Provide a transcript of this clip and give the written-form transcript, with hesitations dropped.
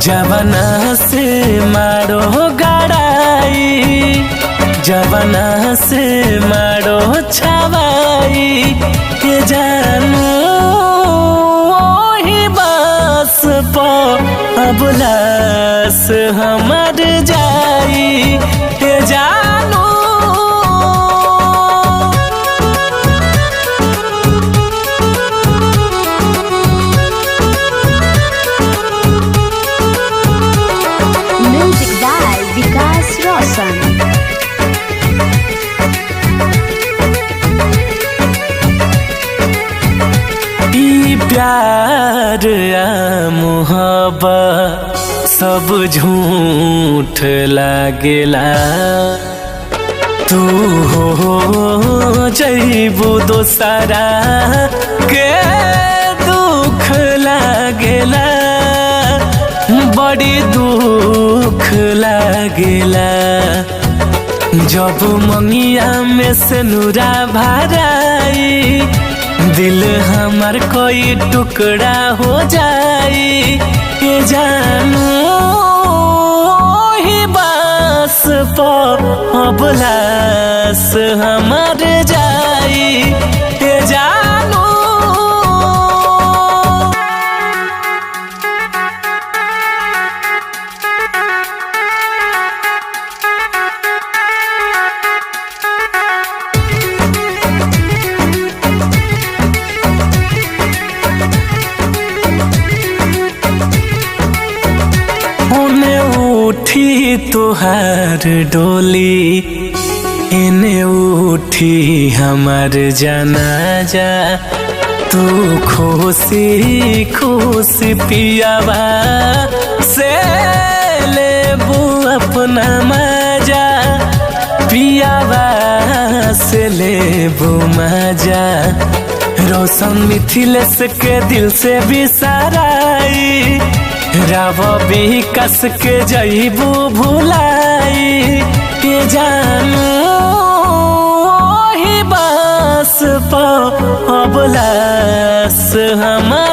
जवना से मारो गड़ाई, जवना से मारो छवाई के जानू वही बस पो अबलास हमर जाई के जानू। Music by Vikas Roshan. प्यार आ मोहब्बत सब झूठ लागेला, तू हो जइबू दोसरा के दुख लागेला, बड़ी दुख लागेला। जब मंगिया में से नूरा भराई, दिल हमार कोई टुकड़ा हो जाई के जानू ही बस पो अबलास हमार जाई के जानू। उठी तुहार डोली, इने उठी हमार जनाजा, तू खुशी खुशी पियावा से लेबू अपना मजा, पियावा से लेबू मजा। रोशन मिथिलेश के दिल से बिसराई, राव विकास के जइबू भुलाई के जानू ही बस पो अबलास हमार